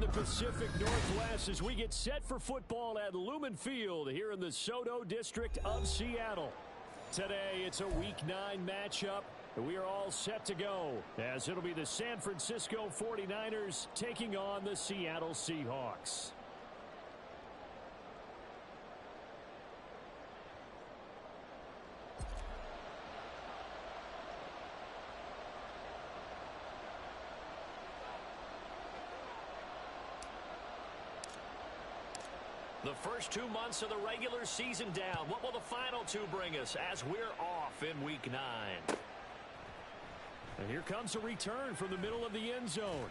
the Pacific Northwest as we get set for football at Lumen Field here in the SoDo district of Seattle. Today, it's a Week 9 matchup, and we are all set to go as it'll be the San Francisco 49ers taking on the Seattle Seahawks. The first 2 months of the regular season down. What will the final 2 bring us as we're off in Week 9? And here comes a return from the middle of the end zone.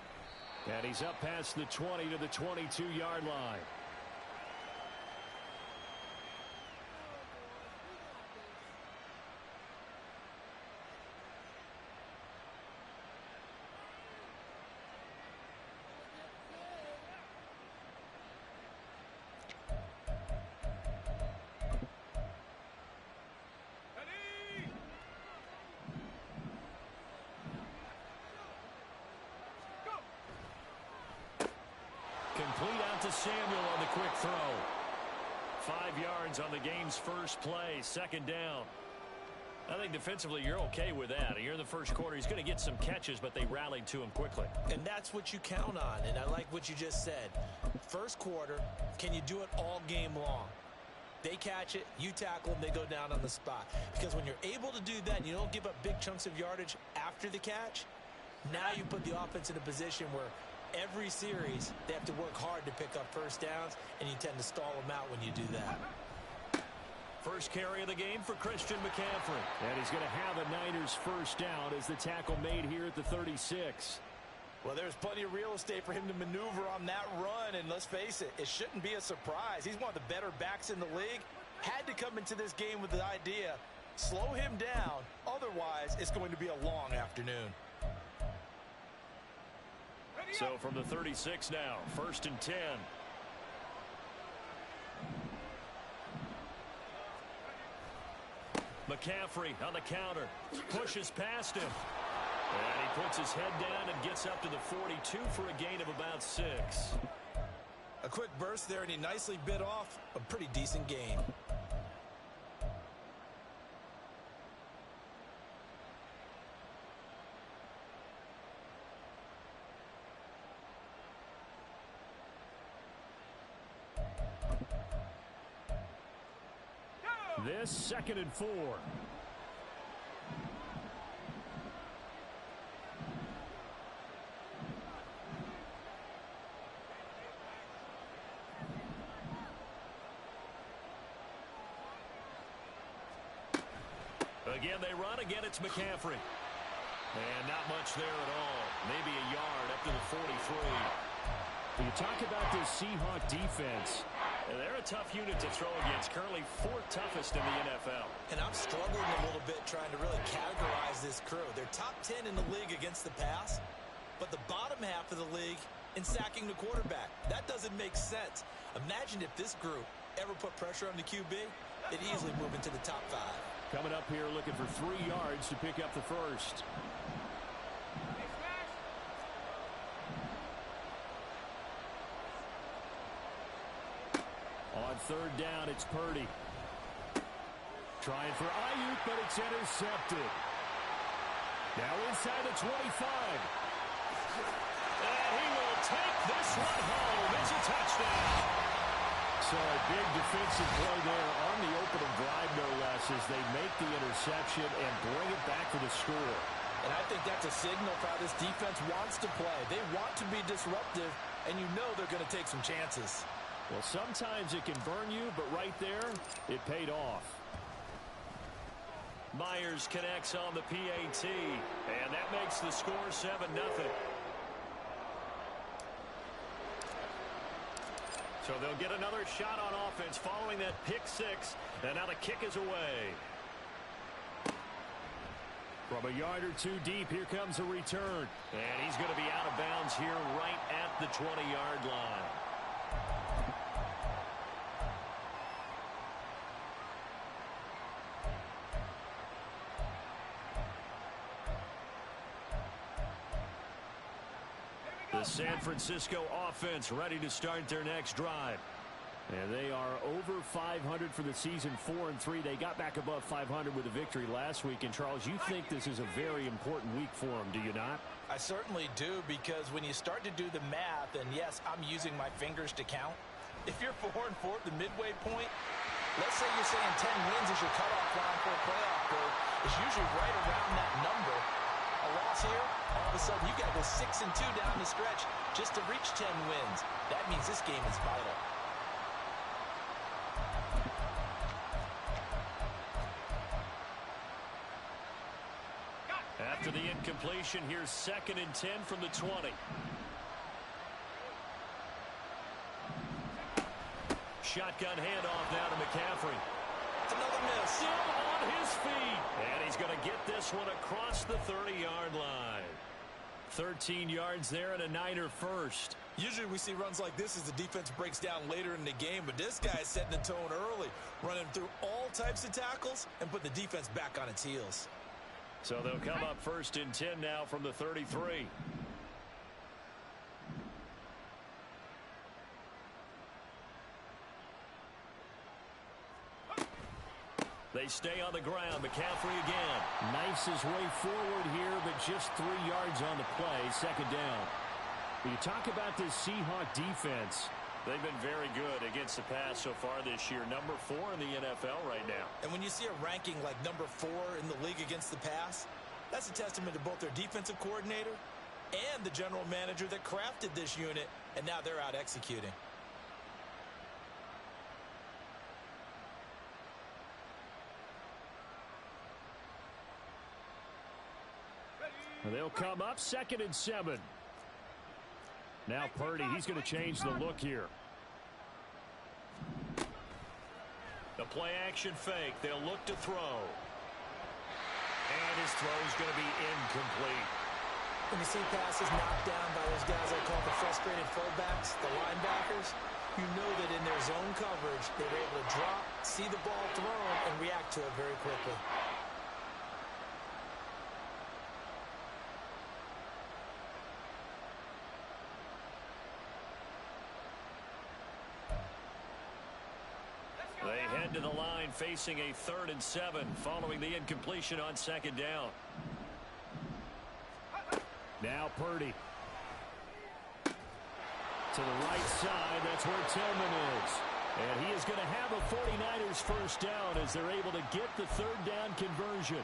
And he's up past the 20 to the 22-yard line. Complete out to Samuel on the quick throw. 5 yards on the game's first play, second down. I think defensively you're okay with that. You're in the first quarter. He's going to get some catches, but they rallied to him quickly. And that's what you count on, and I like what you just said. First quarter, can you do it all game long? They catch it, you tackle them, they go down on the spot. Because when you're able to do that and you don't give up big chunks of yardage after the catch, now you put the offense in a position where every series, they have to work hard to pick up first downs, and you tend to stall them out when you do that. First carry of the game for Christian McCaffrey. And he's going to have a Niners first down as the tackle made here at the 36. Well, there's plenty of real estate for him to maneuver on that run, and let's face it, it shouldn't be a surprise. He's one of the better backs in the league. Had to come into this game with the idea, slow him down, otherwise it's going to be a long afternoon. So from the 36 now, 1st and 10. McCaffrey on the counter, pushes past him. And he puts his head down and gets up to the 42 for a gain of about 6. A quick burst there, and he nicely bit off a pretty decent gain. This 2nd and 4. Again, they run. Again, it's McCaffrey. And not much there at all. Maybe a yard up to the 43. When you talk about this Seahawk defense, they're a tough unit to throw against. Currently 4th toughest in the NFL. And I'm struggling a little bit trying to really categorize this crew. They're top 10 in the league against the pass, but the bottom half of the league in sacking the quarterback. That doesn't make sense. Imagine if this group ever put pressure on the QB, it'd easily move into the top 5. Coming up here looking for 3 yards to pick up the first. On 3rd down, it's Purdy. Trying for Ayuk, but it's intercepted. Now inside the 25. And he will take this one home. It's a touchdown. So a big defensive play there on the opening drive, no less, as they make the interception and bring it back for the score. And I think that's a signal for how this defense wants to play. They want to be disruptive, and you know they're going to take some chances. Well, sometimes it can burn you, but right there, it paid off. Myers connects on the PAT, and that makes the score 7-0. So they'll get another shot on offense following that pick 6, and now the kick is away. From a yard or 2 deep, here comes a return. And he's going to be out of bounds here right at the 20-yard line. The The San Francisco offense ready to start their next drive. And they are over 500 for the season, 4-3. They got back above 500 with a victory last week. And, Charles, you think this is a very important week for them, do you not? I certainly do, because when you start to do the math, and yes, I'm using my fingers to count. If you're 4-4 at the midway point, let's say you're saying 10 wins is your cutoff line for a playoff berth. It's usually right around that number. A loss here, all of a sudden you got to go 6-2 down the stretch just to reach 10 wins. That means this game is vital. After the incompletion, here's 2nd and 10 from the 20. Shotgun handoff now to McCaffrey. Another miss. Still on his feet. And he's going to get this one across the 30-yard line. 13 yards there and a Niner first. Usually we see runs like this as the defense breaks down later in the game, but this guy is setting the tone early, running through all types of tackles and put the defense back on its heels. So they'll come up 1st and 10 now from the 33. They stay on the ground. McCaffrey again. Knifes his way forward here, but just 3 yards on the play. 2nd down. When you talk about this Seahawk defense, they've been very good against the pass so far this year. Number 4 in the NFL right now. And when you see a ranking like number 4 in the league against the pass, that's a testament to both their defensive coordinator and the general manager that crafted this unit, and now they're out executing. They'll come up 2nd and 7. Now Purdy, he's going to change the look here. The play action fake. They'll look to throw. And his throw is going to be incomplete. When you see passes knocked down by those guys I call the frustrated fullbacks, the linebackers, you know that in their zone coverage, they're able to drop, see the ball thrown, and react to it very quickly. They head to the line facing a 3rd and 7 following the incompletion on 2nd down. Now Purdy. To the right side, that's where Tillman is. And he is going to have a 49ers first down as they're able to get the 3rd down conversion.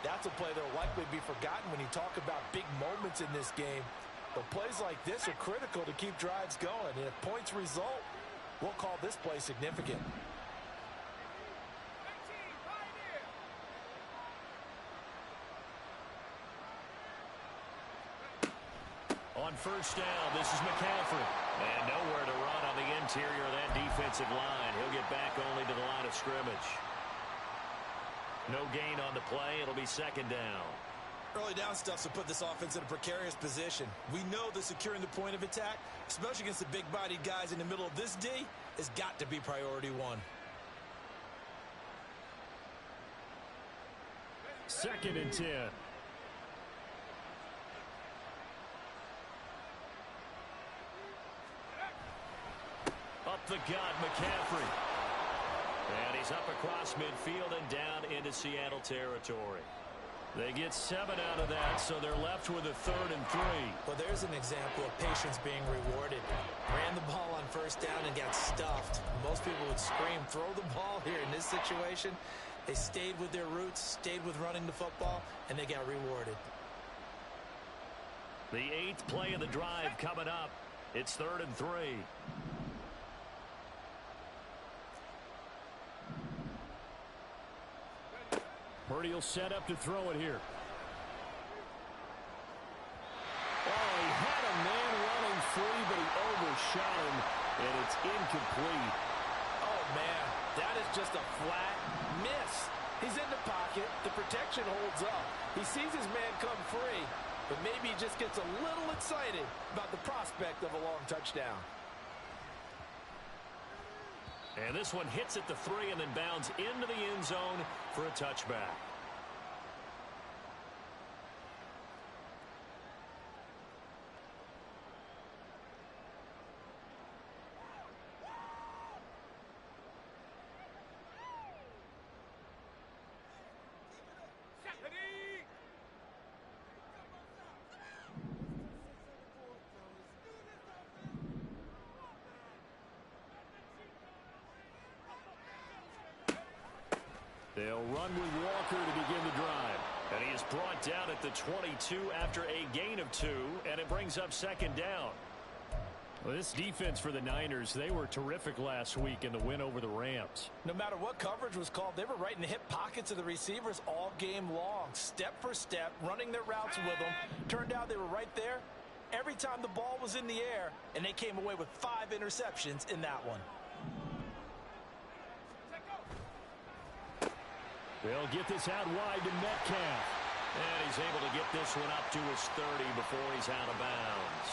That's a play that will likely be forgotten when you talk about big moments in this game. But plays like this are critical to keep drives going. And if points result, we'll call this play significant. On 1st down, this is McCaffrey. And nowhere to run on the interior of that defensive line. He'll get back only to the line of scrimmage. No gain on the play. It'll be 2nd down. Early down stuffs will put this offense in a precarious position. We know that securing the point of attack, especially against the big-bodied guys in the middle of this D, has got to be priority 1. 2nd and 10. Up the gut, McCaffrey. And he's up across midfield and down into Seattle territory. They get 7 out of that, so they're left with a 3rd and 3. Well, there's an example of patience being rewarded. Ran the ball on 1st down and got stuffed. Most people would scream, throw the ball here. In this situation, they stayed with their roots, stayed with running the football, and they got rewarded. The 8th play of the drive coming up. It's 3rd and 3. Purdy will set up to throw it here. Oh, he had a man running free, but he overshot him, and it's incomplete. Oh, man, that is just a flat miss. He's in the pocket. The protection holds up. He sees his man come free, but maybe he just gets a little excited about the prospect of a long touchdown. And this one hits at the 3 and then bounds into the end zone for a touchback. They'll run with Walker to begin the drive. And he is brought down at the 22 after a gain of 2, and it brings up second down. Well, this defense for the Niners, they were terrific last week in the win over the Rams. No matter what coverage was called, they were right in the hip pockets of the receivers all game long, step for step, running their routes with them. Turned out they were right there every time the ball was in the air, and they came away with 5 interceptions in that one. They'll get this out wide to Metcalf. And he's able to get this one up to his 30 before he's out of bounds.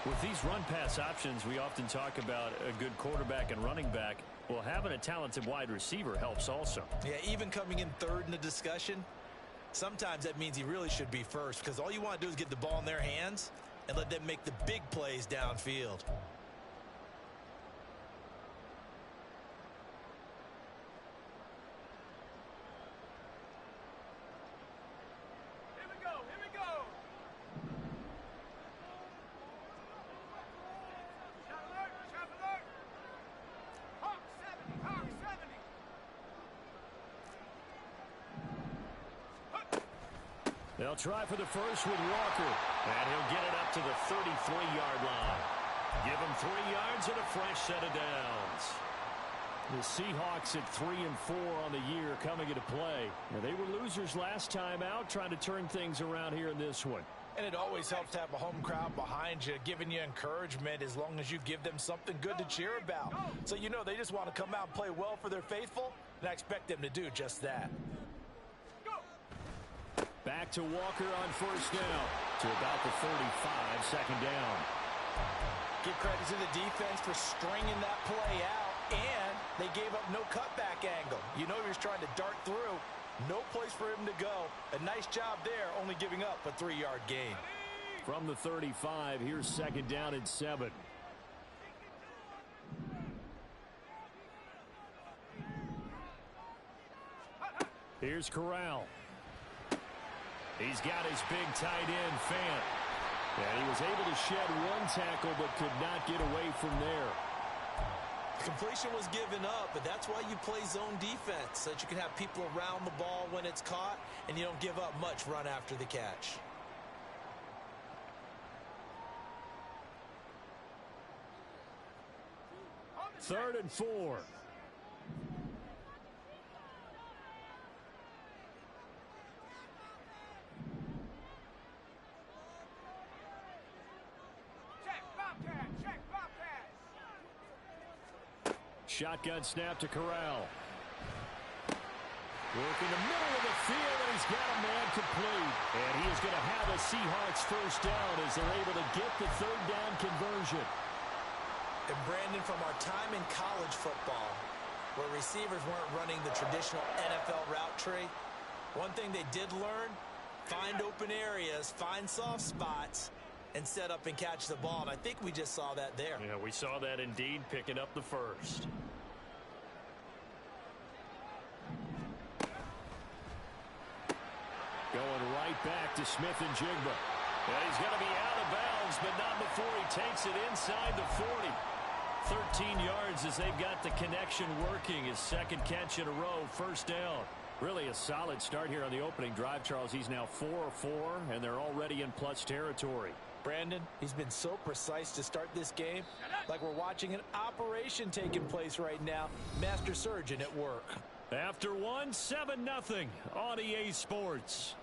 With these run-pass options, we often talk about a good quarterback and running back. Well, having a talented wide receiver helps also. Yeah, even coming in third in the discussion, sometimes that means he really should be first, because all you want to do is get the ball in their hands and let them make the big plays downfield. They'll try for the first with Walker. And he'll get it up to the 33-yard line. Give him 3 yards and a fresh set of downs. The Seahawks at 3-4 on the year coming into play. Now, they were losers last time out, trying to turn things around here in this one. And it always helps to have a home crowd behind you, giving you encouragement as long as you give them something good to cheer about. So you know they just want to come out and play well for their faithful, and I expect them to do just that. Back to Walker on first down. To about the 35, second down. Give credit to the defense for stringing that play out, and they gave up no cutback angle. You know he was trying to dart through. No place for him to go. A nice job there, only giving up a 3-yard gain. From the 35, here's second down and 7. Here's Corral. He's got his big tight end, Fant. And he was able to shed 1 tackle but could not get away from there. Completion was given up, but that's why you play zone defense, so that you can have people around the ball when it's caught, and you don't give up much run after the catch. Third and 4. Shotgun snap to Corral. Working the middle of the field, and he's got a man complete. And he is going to have a Seahawks first down as they're able to get the third down conversion. And Brandon, from our time in college football, where receivers weren't running the traditional NFL route tree, one thing they did learn, find open areas, find soft spots, and set up and catch the ball. And I think we just saw that there. Yeah, we saw that indeed, picking up the first. Going right back to Smith-Njigba. And he's going to be out of bounds, but not before he takes it inside the 40. 13 yards as they've got the connection working. His second catch in a row, first down. Really a solid start here on the opening drive, Charles. He's now 4-4, and they're already in plus territory. Brandon, he's been so precise to start this game, like we're watching an operation taking place right now. Master surgeon at work. After 7-0 on EA Sports.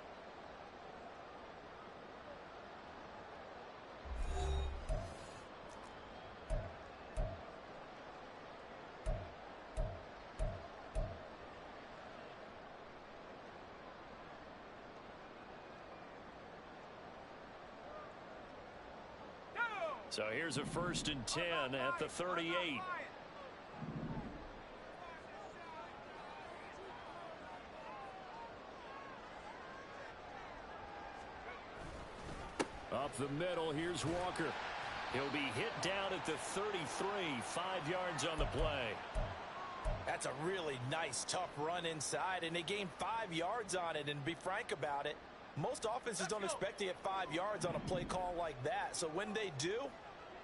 So here's a 1st and 10 at the 38. Up the middle, here's Walker. He'll be hit down at the 33, 5 yards on the play. That's a really nice, tough run inside, and they gained 5 yards on it. And be frank about it, most offenses don't expect to get 5 yards on a play call like that. So when they do,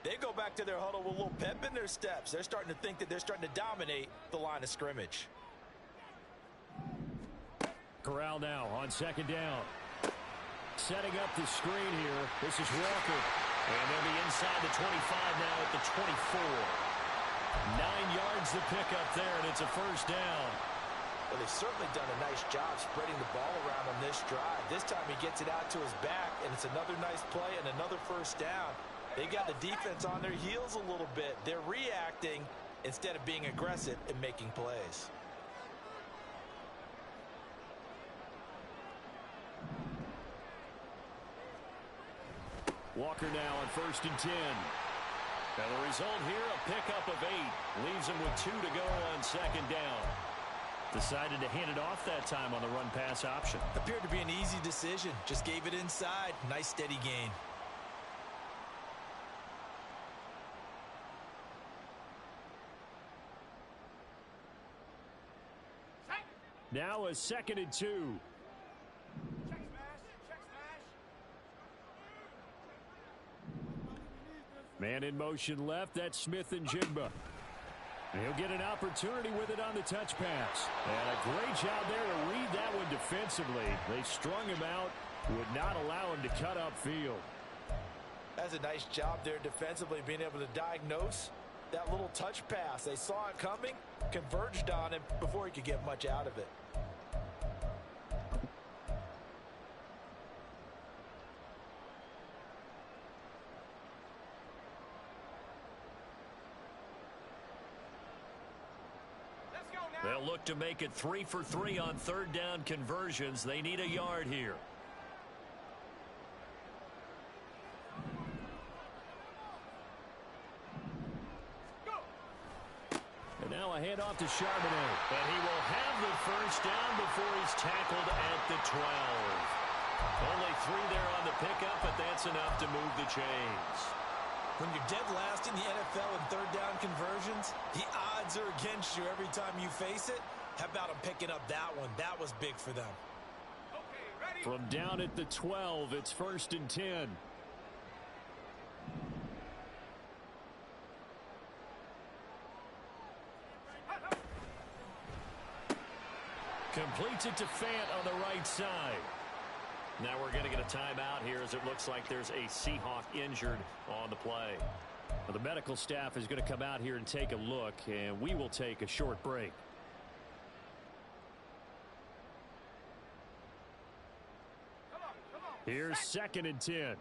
they go back to their huddle with a little pep in their steps. They're starting to think that they're starting to dominate the line of scrimmage. Corral now on second down. Setting up the screen here. This is Walker. And they'll be inside the 25 now at the 24. 9 yards the pickup there, and it's a first down. Well, they've certainly done a nice job spreading the ball around on this drive. This time he gets it out to his back, and it's another nice play and another first down. They've got the defense on their heels a little bit. They're reacting instead of being aggressive and making plays. Walker now on 1st and 10. And the result here, a pickup of 8. Leaves him with 2 to go on second down. Decided to hand it off that time on the run-pass option. Appeared to be an easy decision. Just gave it inside. Nice steady gain. Now a 2nd and 2. Man in motion left. That's Smith and Jigba. And he'll get an opportunity with it on the touch pass. And a great job there to read that one defensively. They strung him out, would not allow him to cut upfield. That's a nice job there defensively, being able to diagnose that little touch pass. They saw it coming, converged on him before he could get much out of it. They'll look to make it 3 for 3 on 3rd down conversions. They need a yard here. And now a handoff to Charbonnet. And he will have the first down before he's tackled at the 12. Only 3 there on the pickup, but that's enough to move the chains. When you're dead last in the NFL in 3rd down conversions, the odds are against you every time you face it. How about them picking up that one? That was big for them. From down at the 12, it's 1st and 10. Completes it to Fant on the right side. Now we're going to get a timeout here as it looks like there's a Seahawk injured on the play. Well, the medical staff is going to come out here and take a look, and we will take a short break. Here's 2nd and 10.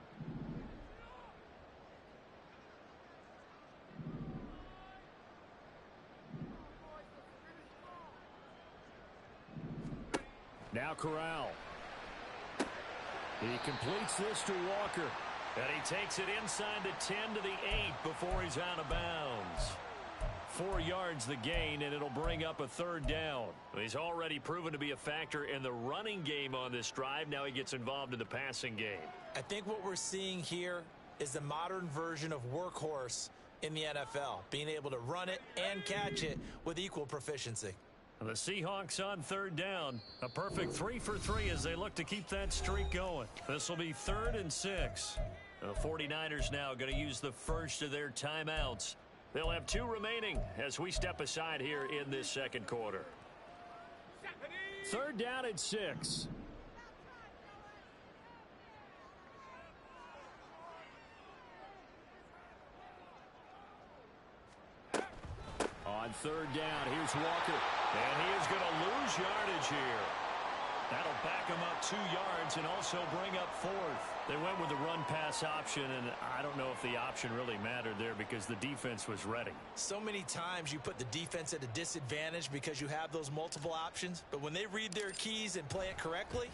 Now Corral. He completes this to Walker. And he takes it inside the 10 to the 8 before he's out of bounds. 4 yards the gain, and it'll bring up a 3rd down. He's already proven to be a factor in the running game on this drive. Now he gets involved in the passing game. I think what we're seeing here is the modern version of workhorse in the NFL, being able to run it and catch it with equal proficiency. The Seahawks on 3rd down. A perfect 3 for 3 as they look to keep that streak going. This will be 3rd and 6. The 49ers now going to use the first of their timeouts. They'll have 2 remaining as we step aside here in this 2nd quarter. 3rd down at 6. On 3rd down, here's Walker. And he is going to lose yardage here. That'll back him up 2 yards and also bring up 4th. They went with the run-pass option, and I don't know if the option really mattered there because the defense was ready. So many times you put the defense at a disadvantage because you have those multiple options, but when they read their keys and play it correctly,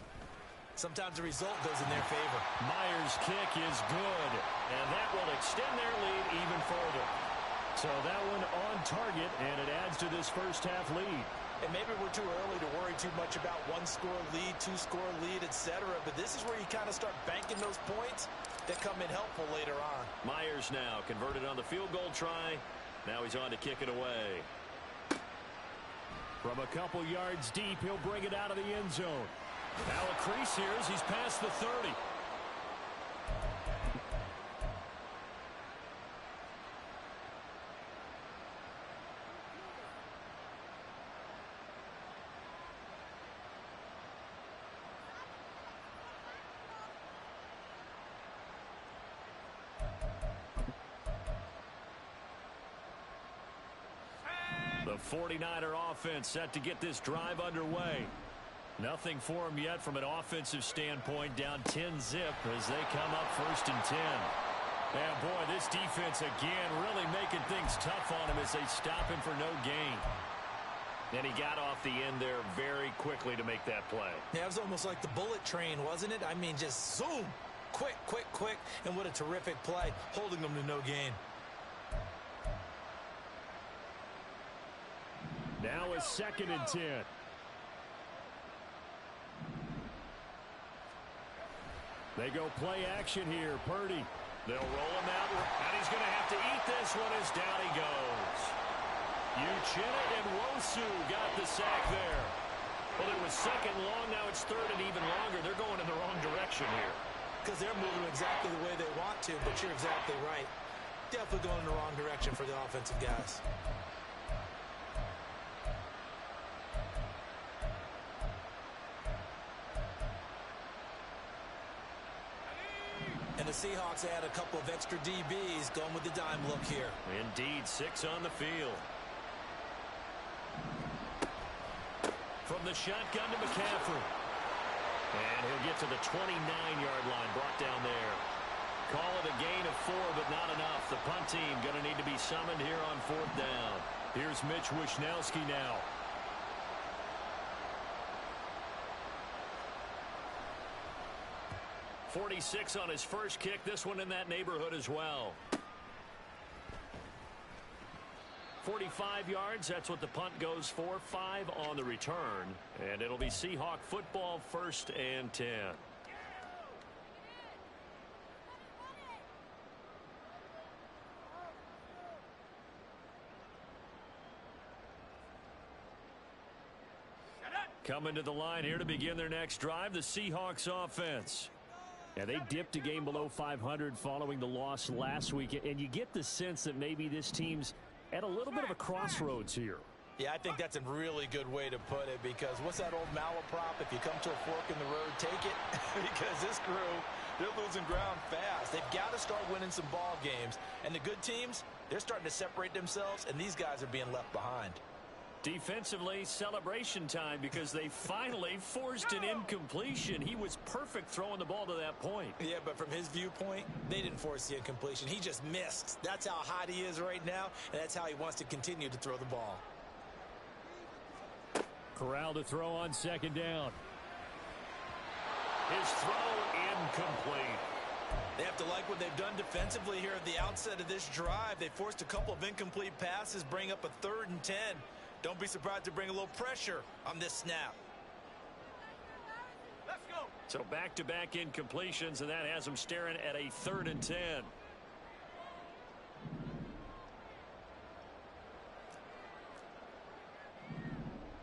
sometimes the result goes in their favor. Myers' kick is good, and that will extend their lead even further. So that one on target, and it adds to this first half lead. And maybe we're too early to worry too much about 1-score lead, 2-score lead, etc. But this is where you kind of start banking those points that come in helpful later on. Myers now converted on the field goal try. Now he's on to kick it away. From a couple yards deep, he'll bring it out of the end zone. Now a crease here as he's past the 30. The 49er offense set to get this drive underway. Nothing for them yet from an offensive standpoint, down 10-zip as they come up 1st and 10. And boy, this defense again really making things tough on him as they stop him for no gain. And he got off the end there very quickly to make that play. Yeah, it was almost like the bullet train, wasn't it? I mean, just zoom. Quick, quick, quick. And what a terrific play, holding them to no gain. Now a 2nd and 10. They go play action here. Purdy. They'll roll him out, and he's going to have to eat this one as down he goes. Uchenna and Wosu got the sack there. Well, it was 2nd long. Now it's 3rd and even longer. They're going in the wrong direction here. Because they're moving exactly the way they want to, but you're exactly right. Definitely going in the wrong direction for the offensive guys. And the Seahawks add a couple of extra DBs going with the dime look here. Indeed, 6 on the field. From the shotgun to McCaffrey. And he'll get to the 29-yard line, brought down there. Call it a gain of 4, but not enough. The punt team going to need to be summoned here on 4th down. Here's Mitch Wishnowski now. .46 on his first kick. This one in that neighborhood as well. 45 yards, that's what the punt goes for. 5 on the return. And it'll be Seahawk football, 1st and 10. Coming to the line here to begin their next drive, the Seahawks offense. Yeah, they dipped a game below 500 following the loss last week, and you get the sense that maybe this team's at a little bit of a crossroads here. Yeah, I think that's a really good way to put it, because what's that old malaprop? If you come to a fork in the road, take it. Because this crew, they're losing ground fast. They've got to start winning some ball games. And the good teams, they're starting to separate themselves, and these guys are being left behind. Defensively, celebration time, because they finally forced an incompletion. He was perfect throwing the ball to that point. Yeah, but from his viewpoint, they didn't force the incompletion. He just missed. That's how hot he is right now, and that's how he wants to continue to throw the ball. Corral to throw on 2nd down. His throw incomplete. They have to like what they've done defensively here at the outset of this drive. They forced a couple of incomplete passes, bring up a 3rd and 10. Don't be surprised to bring a little pressure on this snap. Let's go. So back-to-back incompletions, and that has them staring at a 3rd and 10.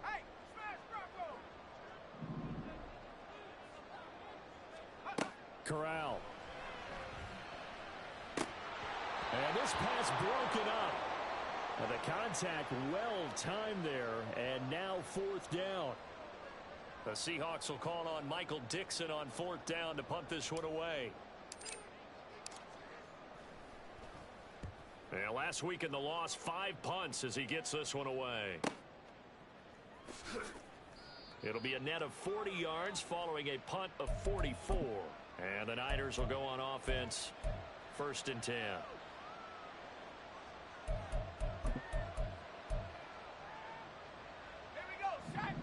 Hey, smash Bronco. Corral. And this pass broken up. And the contact well timed there, and now 4th down. The Seahawks will call on Michael Dixon on 4th down to punt this one away. And last week in the loss, 5 punts as he gets this one away. It'll be a net of 40 yards following a punt of 44. And the Niners will go on offense, 1st and 10.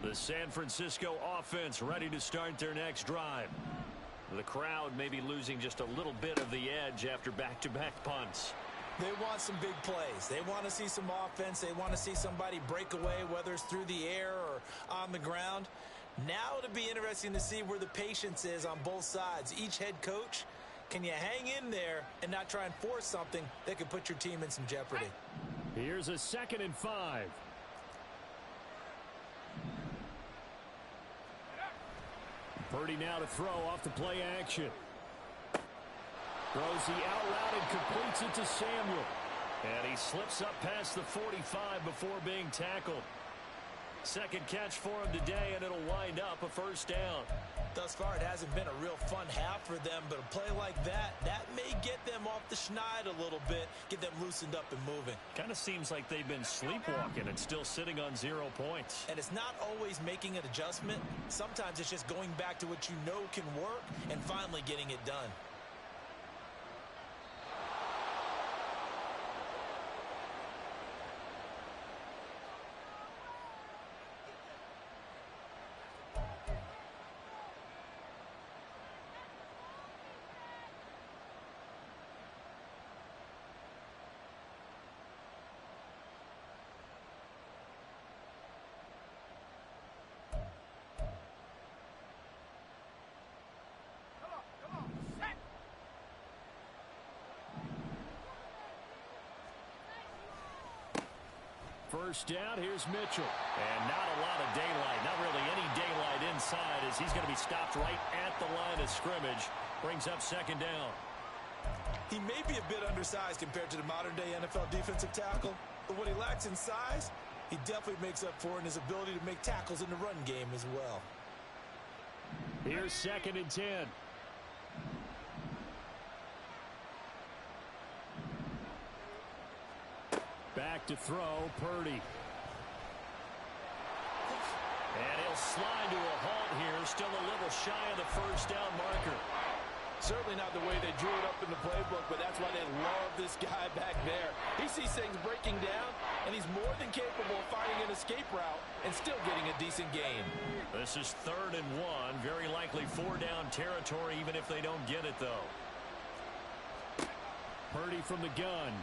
The San Francisco offense ready to start their next drive. The crowd may be losing just a little bit of the edge after back-to-back punts. They want some big plays. They want to see some offense. They want to see somebody break away, whether it's through the air or on the ground. Now it'll be interesting to see where the patience is on both sides. Each head coach, can you hang in there and not try and force something that could put your team in some jeopardy? Here's a 2nd and 5. Purdy now to throw off the play action. Throws the out route and completes it to Samuel. And he slips up past the 45 before being tackled. 2nd catch for him today, and it'll wind up a 1st down. Thus far, it hasn't been a real fun half for them, but a play like that may get them off the schneid a little bit, get them loosened up and moving. Kind of seems like they've been sleepwalking and still sitting on 0 points. And it's not always making an adjustment. Sometimes it's just going back to what you know can work and finally getting it done. First down, here's Mitchell. And not a lot of daylight, not really any daylight inside, as he's going to be stopped right at the line of scrimmage. Brings up second down. He may be a bit undersized compared to the modern-day NFL defensive tackle, but what he lacks in size, he definitely makes up for in his ability to make tackles in the run game as well. Here's second and 10. Back to throw, Purdy. And he'll slide to a halt here, still a little shy of the first down marker. Certainly not the way they drew it up in the playbook, but that's why they love this guy back there. He sees things breaking down, and he's more than capable of finding an escape route and still getting a decent gain. This is 3rd and 1, very likely 4-down territory, even if they don't get it, though. Purdy from the gun.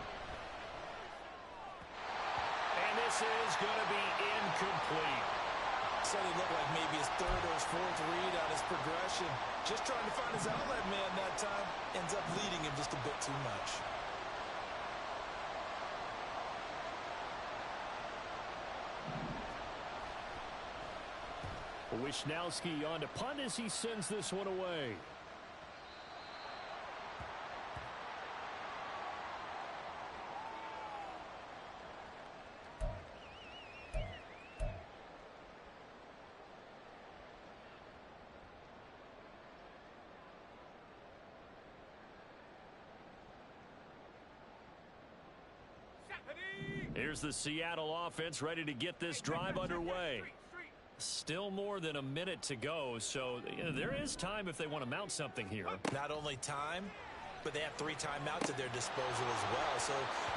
And this is going to be incomplete. So he looked like maybe his 3rd or his 4th read on his progression. Just trying to find his outlet man that time. Ends up leading him just a bit too much. Wishnowski on to punt as he sends this one away. Here's the Seattle offense ready to get this drive underway. Still more than a minute to go, so there is time if they want to mount something here. Not only time, but they have 3 timeouts at their disposal as well, so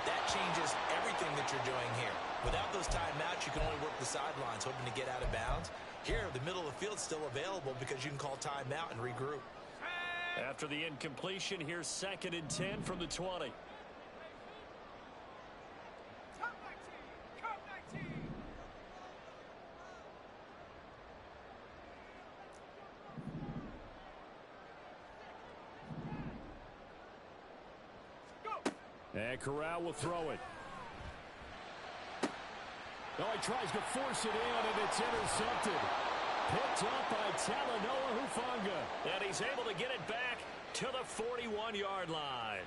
that changes everything that you're doing here. Without those timeouts, you can only work the sidelines, hoping to get out of bounds. Here, the middle of the field's still available because you can call timeout and regroup. After the incompletion, here's 2nd and 10 from the 20. And Corral will throw it. Oh, he tries to force it in, and it's intercepted. Picked up by Talanoa Hufanga. And he's able to get it back to the 41-yard line.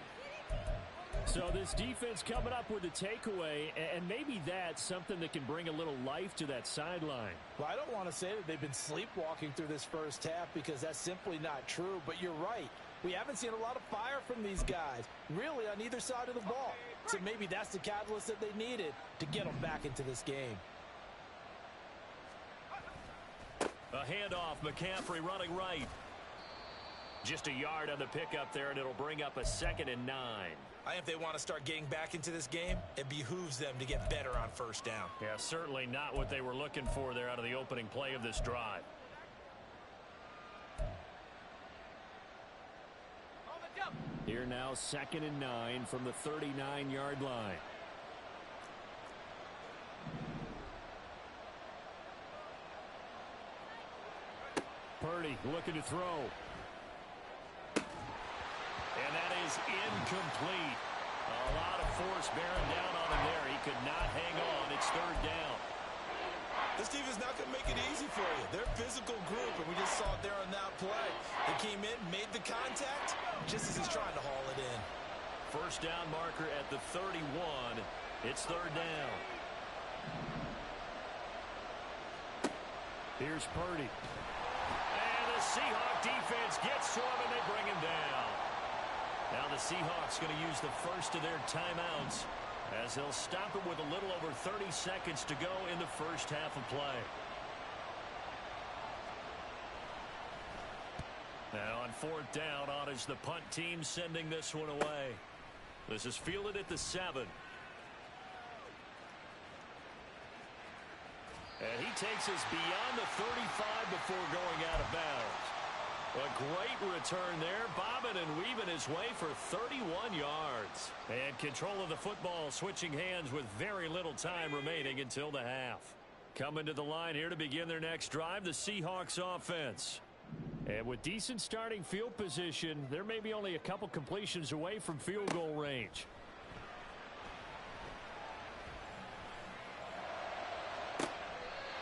So this defense coming up with a takeaway, and maybe that's something that can bring a little life to that sideline. Well, I don't want to say that they've been sleepwalking through this first half because that's simply not true, but you're right. We haven't seen a lot of fire from these guys, really on either side of the ball. So maybe that's the catalyst that they needed to get them back into this game. A handoff, McCaffrey running right. Just a yard on the pickup there, and it'll bring up a 2nd and 9. I think if they want to start getting back into this game, it behooves them to get better on first down. Yeah, certainly not what they were looking for there out of the opening play of this drive. Here now, 2nd and 9 from the 39-yard line. Purdy looking to throw. And that is incomplete. A lot of force bearing down on him there. He could not hang on. It's 3rd down. This defense not going to make it easy for you. They're a physical group, and we just saw it there on that play. They came in, made the contact, just as he's trying to haul it in. First down marker at the 31. It's 3rd down. Here's Purdy. And the Seahawk defense gets to him, and they bring him down. Now the Seahawks going to use the first of their timeouts as they'll stop it with a little over 30 seconds to go in the first half of play. Now on fourth down, on is the punt team sending this one away. This is fielded at the 7. And he takes us beyond the 35 before going out of bounds. A great return there, bobbing and weaving his way for 31 yards. And control of the football switching hands with very little time remaining until the half. Coming to the line here to begin their next drive, the Seahawks offense. And with decent starting field position, there may be only a couple completions away from field goal range.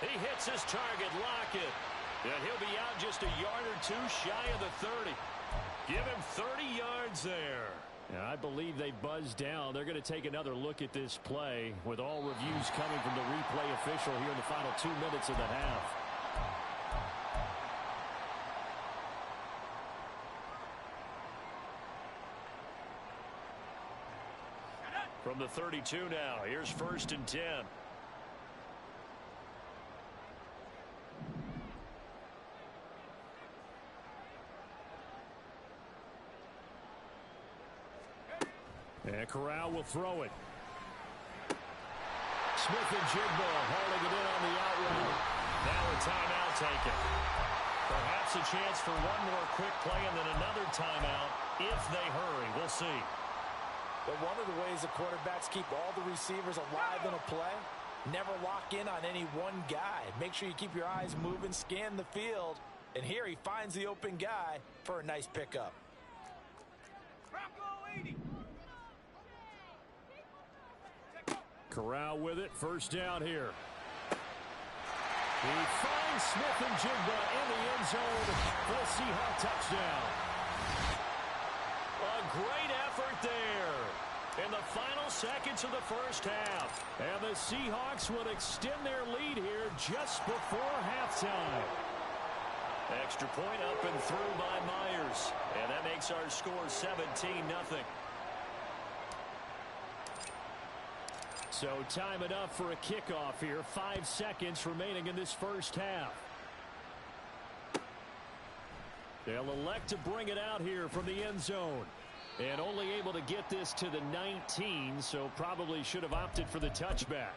He hits his target, Lockett. And he'll be out just a yard or two shy of the 30. Give him 30 yards there. And I believe they buzzed down. They're going to take another look at this play with all reviews coming from the replay official here in the final 2 minutes of the half. From the 32 now, here's 1st and 10. And Corral will throw it. Smith and Jigba hauling it in on the out route. Now a timeout taken. Perhaps a chance for one more quick play and then another timeout if they hurry. We'll see. But one of the ways the quarterbacks keep all the receivers alive in a play, never lock in on any one guy. Make sure you keep your eyes moving, scan the field. And here he finds the open guy for a nice pickup. Corral with it. First down here. He finds Smith and Jigba in the end zone for the Seahawks touchdown. A great effort there in the final seconds of the first half. And the Seahawks will extend their lead here just before halftime. Extra point up and through by Myers. And that makes our score 17-0. So time enough for a kickoff here. 5 seconds remaining in this first half. They'll elect to bring it out here from the end zone. And only able to get this to the 19, so probably should have opted for the touchback.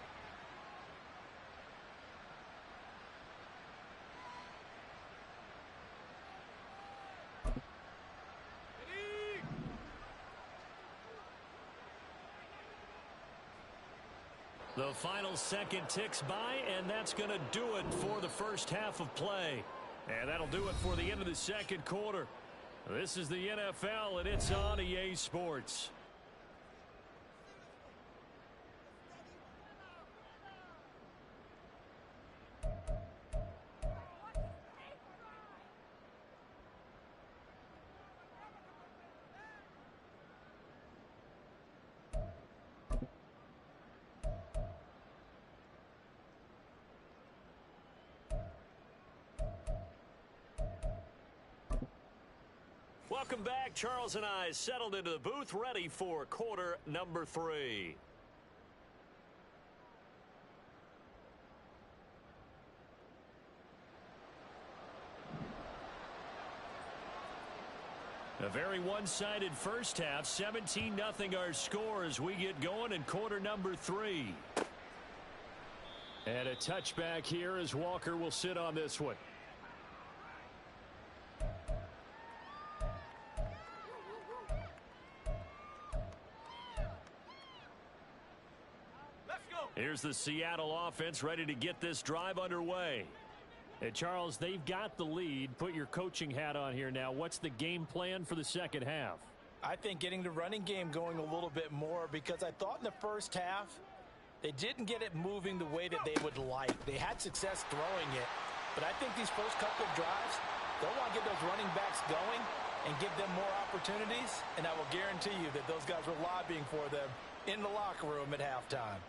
The final second ticks by, and that's going to do it for the first half of play. And that'll do it for the end of the second quarter. This is the NFL, and it's on EA Sports. Welcome back. Charles and I settled into the booth, ready for quarter number 3. A very one-sided first half. 17-0 our score as we get going in quarter number 3. And a touchback here as Walker will sit on this one. Here's the Seattle offense ready to get this drive underway. And Charles, they've got the lead. Put your coaching hat on here now. What's the game plan for the second half? I think getting the running game going a little bit more, because I thought in the first half they didn't get it moving the way that they would like. They had success throwing it, but I think these first couple of drives, they'll want to get those running backs going and give them more opportunities, and I will guarantee you that those guys were lobbying for them in the locker room at halftime.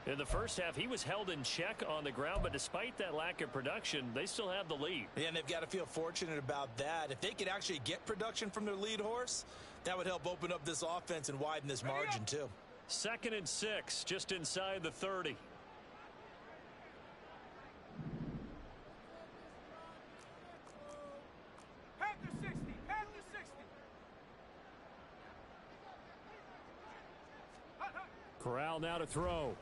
In the first half, he was held in check on the ground, but despite that lack of production, they still have the lead. Yeah, and they've got to feel fortunate about that. If they could actually get production from their lead horse, that would help open up this offense and widen this margin too. 2nd and 6, just inside the 30. Corral now to throw.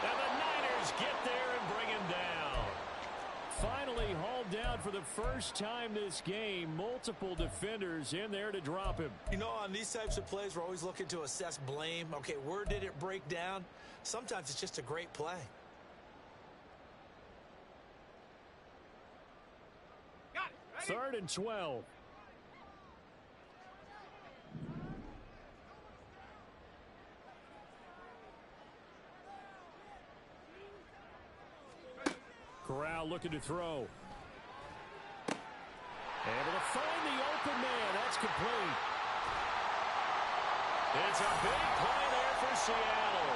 And the Niners get there and bring him down. Finally hauled down for the first time this game. Multiple defenders in there to drop him. You know, on these types of plays, we're always looking to assess blame. Okay, where did it break down? Sometimes it's just a great play. Got it. Ready? 3rd and 12. Corral looking to throw. Able to find the open man. That's complete. It's a big play there for Seattle.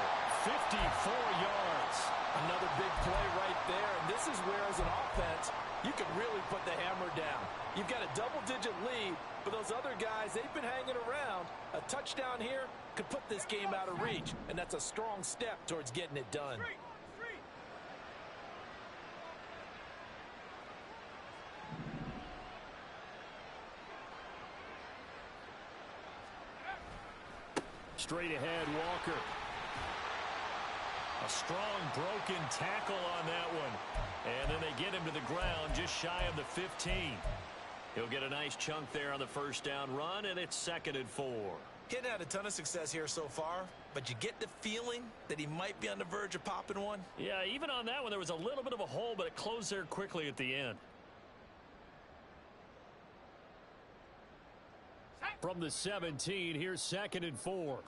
54 yards. Another big play right there. And this is where, as an offense, you can really put the hammer down. You've got a double-digit lead, but those other guys, they've been hanging around. A touchdown here could put this game out of reach, and that's a strong step towards getting it done. Straight ahead, Walker. A strong broken tackle on that one. And then they get him to the ground just shy of the 15. He'll get a nice chunk there on the first down run, and it's 2nd and 4. He hadn't had a ton of success here so far, but you get the feeling that he might be on the verge of popping one. Yeah, even on that one, there was a little bit of a hole, but it closed there quickly at the end. From the 17, here's 2nd and 4.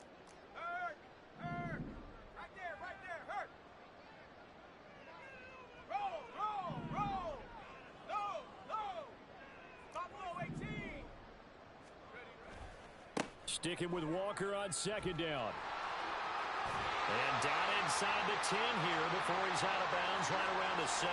Hurt. Right there. Hurt. Roll. Low. Buffalo 18. Sticking with Walker on 2nd down. And down inside the 10 here before he's out of bounds right around the 7.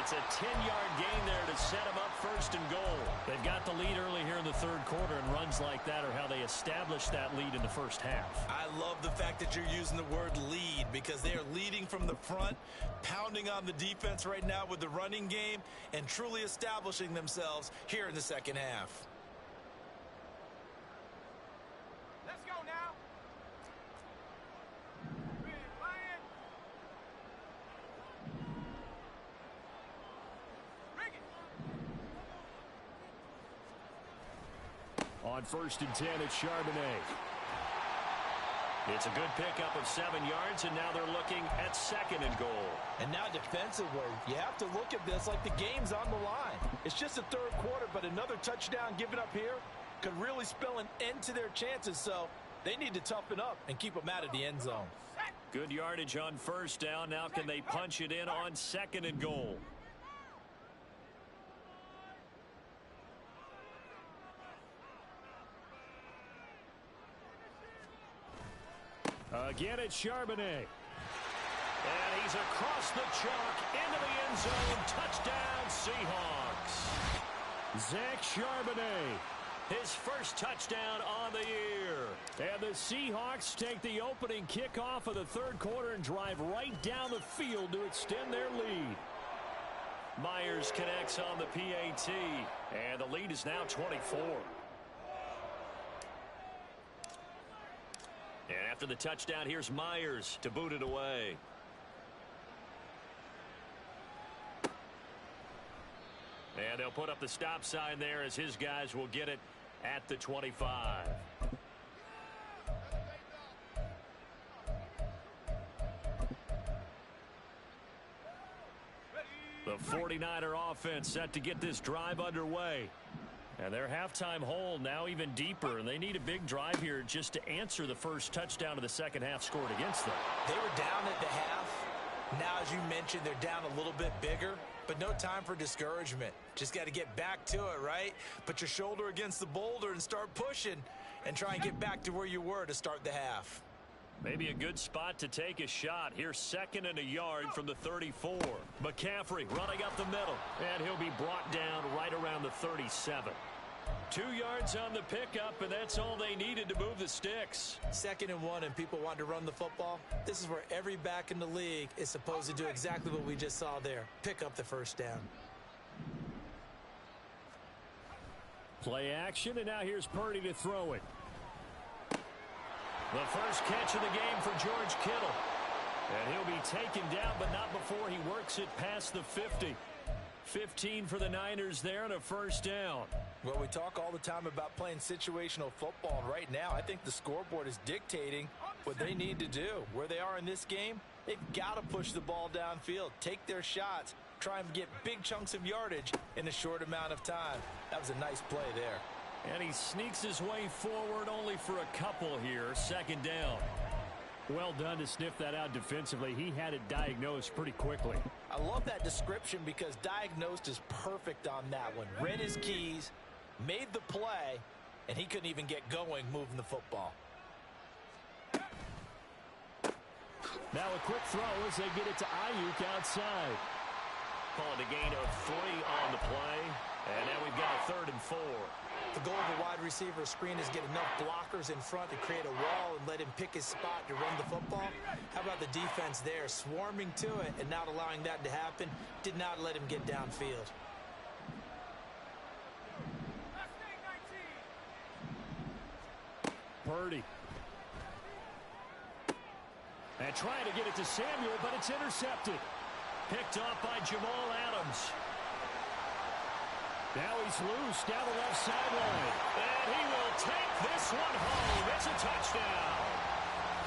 It's a 10-yard gain there to set him up 1st and goal. They've got the lead early here in the 3rd quarter, and runs like that are how they establish that lead in the first half. I love the fact that you're using the word lead, because they are leading from the front, pounding on the defense right now with the running game, and truly establishing themselves here in the 2nd half. Let's go now. On 1st and 10, it's Charbonnet. It's a good pickup of 7 yards, and now they're looking at 2nd and goal. And now defensively, you have to look at this like the game's on the line. It's just the 3rd quarter, but another touchdown given up here could really spell an end to their chances, so they need to toughen up and keep them out of the end zone. Good yardage on 1st down. Now can they punch it in on 2nd and goal? Again, it's Charbonnet. And he's across the chalk into the end zone. Touchdown, Seahawks. Zach Charbonnet, his first touchdown on the year. And the Seahawks take the opening kickoff of the 3rd quarter and drive right down the field to extend their lead. Myers connects on the PAT, and the lead is now 24. And after the touchdown, here's Myers to boot it away. And they'll put up the stop sign there as his guys will get it at the 25. The 49er offense set to get this drive underway. And their halftime hole now even deeper, and they need a big drive here just to answer the first touchdown of the 2nd half scored against them. They were down at the half. Now, as you mentioned, they're down a little bit bigger, but no time for discouragement. Just got to get back to it, right? Put your shoulder against the boulder and start pushing and try and get back to where you were to start the half. Maybe a good spot to take a shot. Here's 2nd and a yard from the 34. McCaffrey running up the middle, and he'll be brought down right around the 37. 2 yards on the pickup, and that's all they needed to move the sticks. 2nd and 1, and people want to run the football. This is where every back in the league is supposed to do exactly what we just saw there. Pick up the first down. Play action, and now here's Purdy to throw it. The first catch of the game for George Kittle. And he'll be taken down, but not before he works it past the 50. 15 for the Niners there and a first down. Well, we talk all the time about playing situational football, and right now I think the scoreboard is dictating what they need to do. Where they are in this game, they've got to push the ball downfield, take their shots, try and get big chunks of yardage in a short amount of time. That was a nice play there. And he sneaks his way forward only for a couple here. 2nd down. Well done to sniff that out defensively. He had it diagnosed pretty quickly. I love that description because diagnosed is perfect on that one. Read his keys, made the play, and he couldn't even get going moving the football. Now a quick throw as they get it to Ayuk outside. Calling a gain of 3 on the play. And now we've got a 3rd and 4. The goal of a wide receiver screen is get enough blockers in front to create a wall and let him pick his spot to run the football. How about the defense there, swarming to it and not allowing that to happen? Did not let him get downfield. Purdy. And trying to get it to Samuel, but it's intercepted. Picked off by Jamal Adams. Now he's loose down the left sideline. And he will take this one home. It's a touchdown.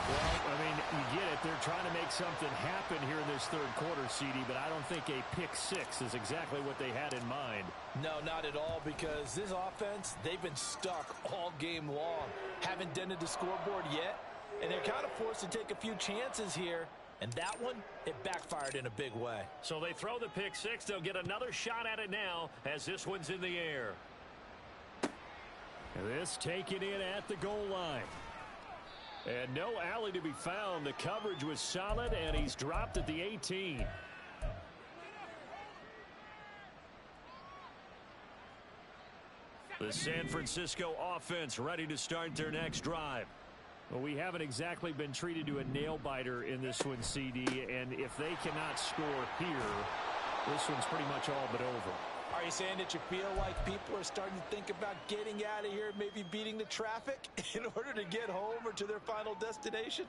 Well, I mean, you get it. They're trying to make something happen here in this 3rd quarter, CD, but I don't think a pick 6 is exactly what they had in mind. No, not at all, because this offense, they've been stuck all game long. Haven't dented the scoreboard yet, and they're kind of forced to take a few chances here. And that one, it backfired in a big way. So they throw the pick 6. They'll get another shot at it now as this one's in the air. And this taken in at the goal line. And no alley to be found. The coverage was solid, and he's dropped at the 18. The San Francisco offense ready to start their next drive. Well, we haven't exactly been treated to a nail-biter in this one, CD, and if they cannot score here, this one's pretty much all but over. Are you saying that you feel like people are starting to think about getting out of here, maybe beating the traffic in order to get home or to their final destination?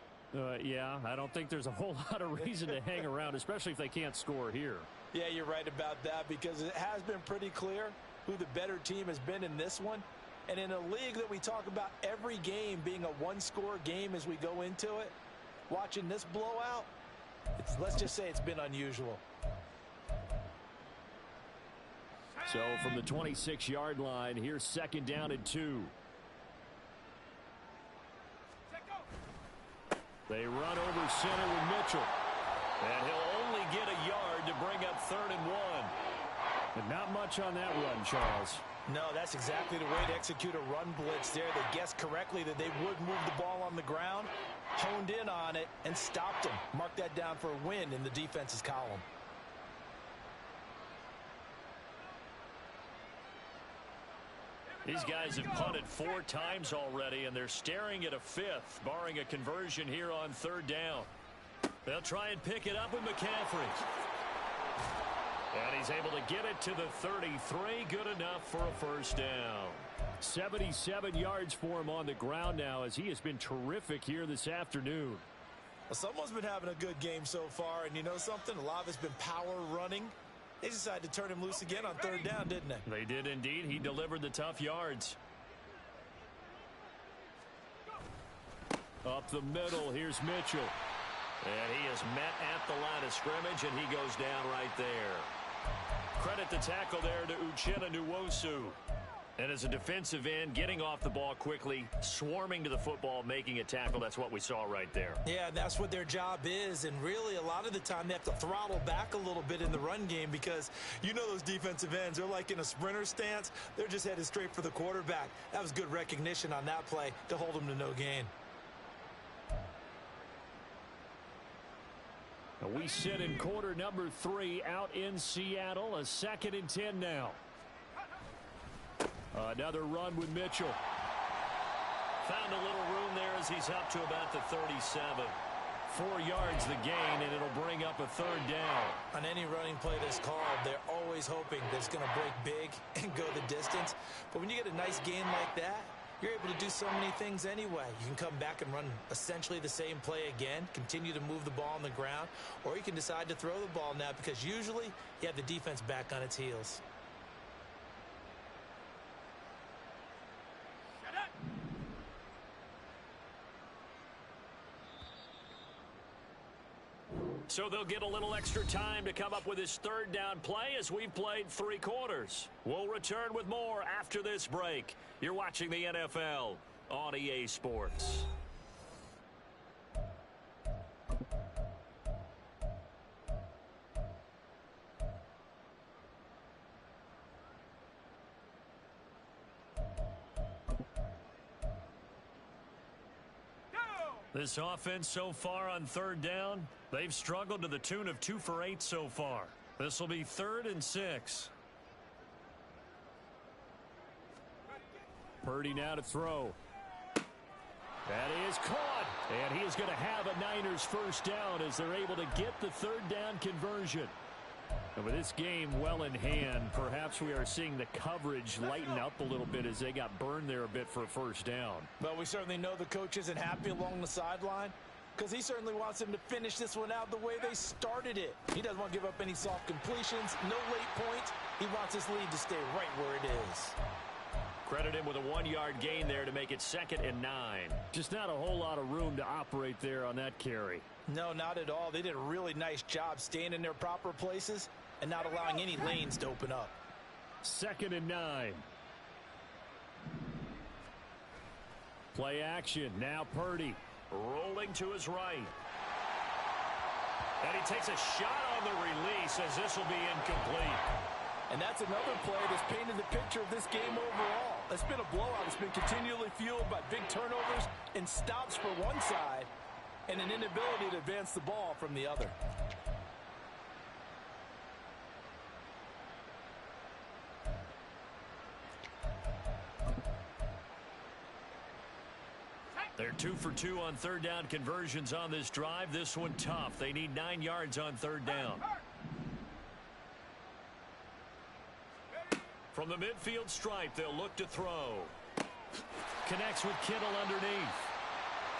Yeah, I don't think there's a whole lot of reason to hang around, especially if they can't score here. Yeah, you're right about that because it has been pretty clear who the better team has been in this one. And in a league that we talk about every game being a one-score game as we go into it, watching this blowout, let's just say it's been unusual. So from the 26-yard line, here's 2nd down and 2. They run over center with Mitchell. And he'll only get a yard to bring up 3rd and 1. But not much on that run, Charles. No, that's exactly the way to execute a run blitz there. They guessed correctly that they would move the ball on the ground, honed in on it, and stopped him. Mark that down for a win in the defense's column. These guys have punted 4 times already, and they're staring at a 5th, barring a conversion here on 3rd down. They'll try and pick it up with McCaffrey. And he's able to get it to the 33. Good enough for a first down. 77 yards for him on the ground now as he has been terrific here this afternoon. Well, someone's been having a good game so far, and you know something? A lot of it's been power running. They decided to turn him loose again on 3rd down, didn't they? They did indeed. He delivered the tough yards. Up the middle, here's Mitchell. And he is met at the line of scrimmage, and he goes down right there. Credit the tackle there to Uchenna Nwosu. And as a defensive end, getting off the ball quickly, swarming to the football, making a tackle, that's what we saw right there. Yeah, that's what their job is, and really a lot of the time they have to throttle back a little bit in the run game because you know those defensive ends, they're like in a sprinter stance. They're just headed straight for the quarterback. That was good recognition on that play to hold them to no gain. We sit in quarter number 3 out in Seattle. A 2nd and 10 now. Another run with Mitchell. Found a little room there as he's up to about the 37. 4 yards the gain, and it'll bring up a 3rd down. On any running play that's called, they're always hoping that it's going to break big and go the distance. But when you get a nice gain like that, you're able to do so many things anyway. You can come back and run essentially the same play again, continue to move the ball on the ground, or you can decide to throw the ball now because usually you have the defense back on its heels. So they'll get a little extra time to come up with his 3rd down play as we've played 3 quarters. We'll return with more after this break. You're watching the NFL on EA Sports. This offense so far on 3rd down, they've struggled to the tune of 2 for 8 so far. This will be 3rd and 6. Purdy now to throw. That is caught. And he is going to have a Niners 1st down as they're able to get the 3rd down conversion. And with this game well in hand, perhaps we are seeing the coverage lighten up a little bit as they got burned there a bit for a 1st down. Well, we certainly know the coach isn't happy along the sideline because he certainly wants them to finish this one out the way they started it. He doesn't want to give up any soft completions, no late points. He wants his lead to stay right where it is. Credit him with a 1-yard gain there to make it 2nd and 9. Just not a whole lot of room to operate there on that carry. No, not at all. They did a really nice job staying in their proper places and not allowing any lanes to open up. 2nd and 9. Play action. Now Purdy rolling to his right. And he takes a shot on the release as this will be incomplete. And that's another play that's painted the picture of this game overall. It's been a blowout. It's been continually fueled by big turnovers and stops for one side and an inability to advance the ball from the other. They're 2 for 2 on 3rd down conversions on this drive. This one tough. They need 9 yards on 3rd down. From the midfield stripe, they'll look to throw. Connects with Kittle underneath.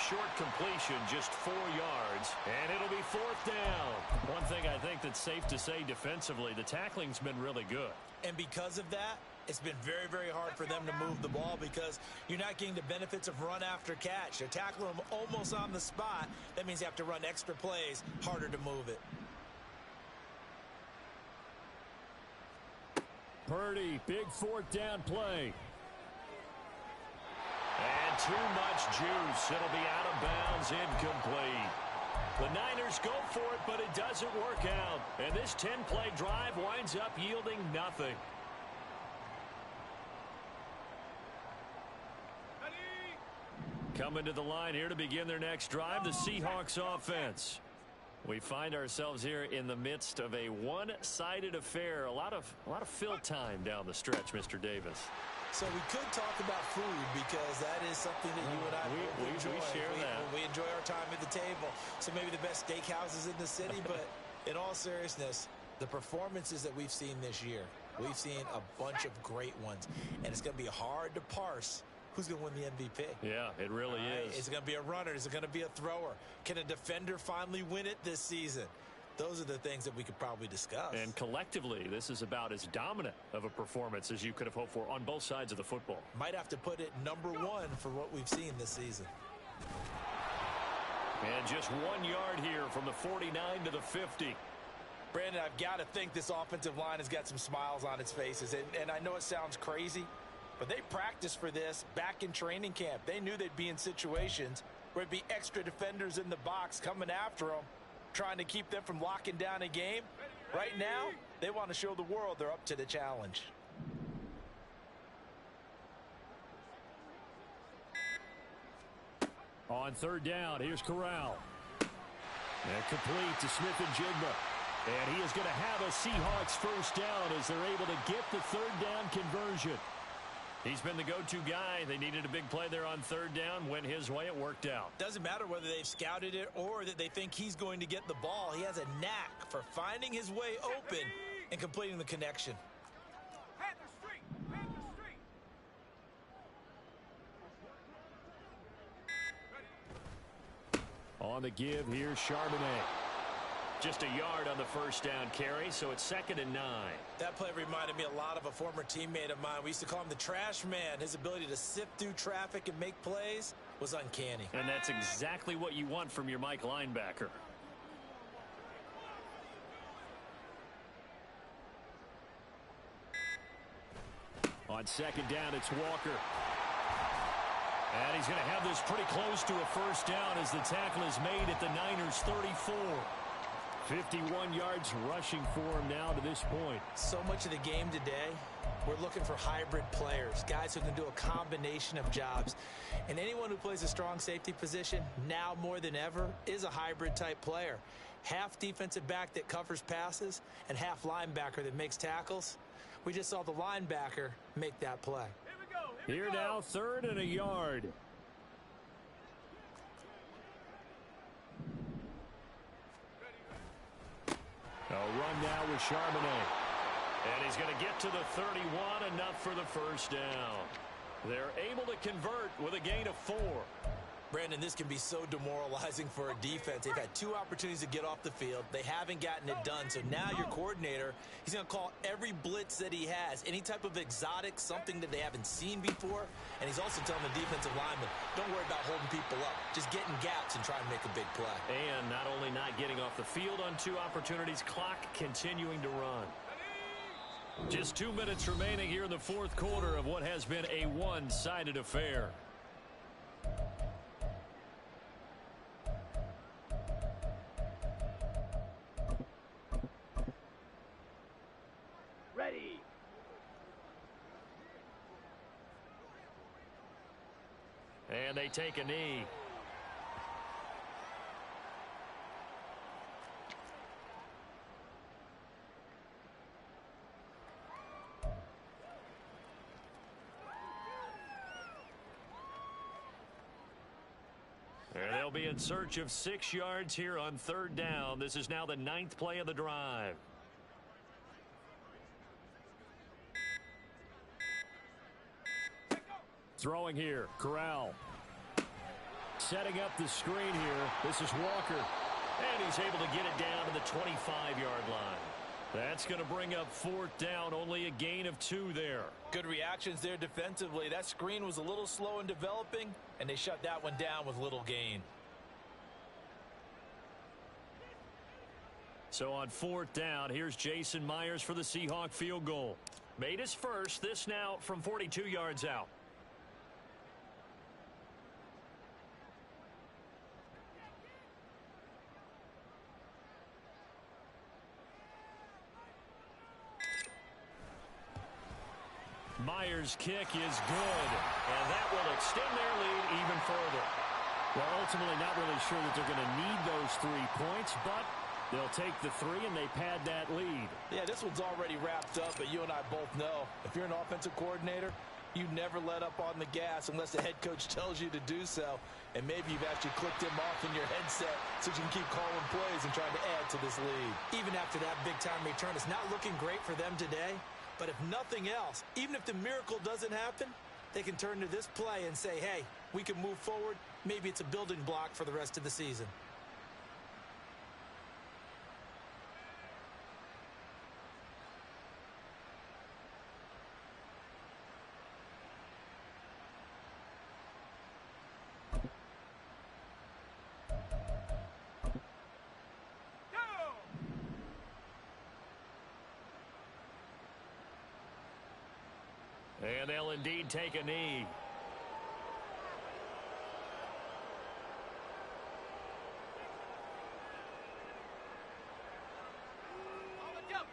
Short completion, just 4 yards, and it'll be 4th down. One thing I think that's safe to say defensively, the tackling's been really good. And because of that, it's been very, very hard for them to move the ball because you're not getting the benefits of run after catch. They're tackling them almost on the spot. That means you have to run extra plays, harder to move it. Purdy, big 4th down play. And too much juice. It'll be out of bounds, incomplete. The Niners go for it, but it doesn't work out. And this 10-play drive winds up yielding nothing. Coming to the line here to begin their next drive, the Seahawks offense. We find ourselves here in the midst of a one-sided affair. A lot of fill time down the stretch, Mr. Davis. So we could talk about food because that is something that you and I enjoy. We share that. We enjoy our time at the table. So maybe the best steakhouses in the city, but in all seriousness, the performances that we've seen this year, we've seen a bunch of great ones. And it's going to be hard to parse who's going to win the MVP. Yeah, it really is. Is it going to be a runner? Is it going to be a thrower? Can a defender finally win it this season? Those are the things that we could probably discuss. And collectively, this is about as dominant of a performance as you could have hoped for on both sides of the football. Might have to put it number 1 for what we've seen this season. And just 1 yard here from the 49 to the 50. Brandon, I've got to think this offensive line has got some smiles on its faces. And I know it sounds crazy, but they practiced for this back in training camp. They knew they'd be in situations where it'd be extra defenders in the box coming after them, trying to keep them from locking down a game. Right now, they want to show the world they're up to the challenge. On 3rd down, here's Corral. And complete to Smith-Njigba. And he is going to have a Seahawks first down as they're able to get the third down conversion. He's been the go-to guy. They needed a big play there on third down. Went his way. It worked out. Doesn't matter whether they've scouted it or that they think he's going to get the ball. He has a knack for finding his way open and completing the connection. Panther Street! Panther Street! On the give, here's Charbonnet. Just a yard on the first down carry, so it's 2nd and 9. That play reminded me a lot of a former teammate of mine. We used to call him the trash man. His ability to sift through traffic and make plays was uncanny. And that's exactly what you want from your Mike linebacker. On 2nd down, it's Walker. And he's going to have this pretty close to a first down as the tackle is made at the Niners' 34. 51 yards rushing for him now to this point. So much of the game today, we're looking for hybrid players, guys who can do a combination of jobs. And anyone who plays a strong safety position, now more than ever, is a hybrid type player. Half defensive back that covers passes and half linebacker that makes tackles. We just saw the linebacker make that play. Here we go! Here now, 3rd and a yard. A run now with Charbonnet. And he's going to get to the 31, enough for the first down. They're able to convert with a gain of 4. Brandon, this can be so demoralizing for a defense. They've had 2 opportunities to get off the field. They haven't gotten it done. So now your coordinator, he's going to call every blitz that he has, any type of exotic, something that they haven't seen before. And he's also telling the defensive lineman, don't worry about holding people up. Just get in gaps and try and make a big play. And not only not getting off the field on 2 opportunities, clock continuing to run. Just 2 minutes remaining here in the 4th quarter of what has been a one-sided affair. Ready! And they take a knee. And they'll be in search of 6 yards here on 3rd down. This is now the 9th play of the drive. Throwing here, Corral. Setting up the screen here. This is Walker. And he's able to get it down to the 25-yard line. That's going to bring up 4th down, only a gain of 2 there. Good reactions there defensively. That screen was a little slow in developing, and they shut that one down with little gain. So on 4th down, here's Jason Myers for the Seahawk field goal. Made his first, this now from 42 yards out. Myers' kick is good, and that will extend their lead even further. Well, ultimately not really sure that they're going to need those 3 points, but they'll take the 3 and they pad that lead. Yeah, this one's already wrapped up, but you and I both know if you're an offensive coordinator, you never let up on the gas unless the head coach tells you to do so. And maybe you've actually clicked him off in your headset so you can keep calling plays and trying to add to this lead. Even after that big-time return, it's not looking great for them today. But if nothing else, even if the miracle doesn't happen, they can turn to this play and say, hey, we can move forward. Maybe it's a building block for the rest of the season. And they'll indeed take a knee. On the jump!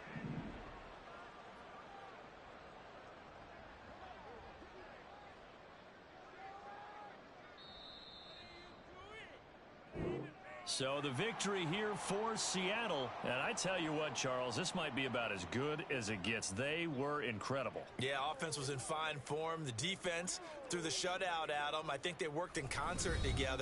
So the victory here for Seattle. And I tell you what, Charles, this might be about as good as it gets. They were incredible. Yeah, offense was in fine form. The defense threw the shutout at them. I think they worked in concert together.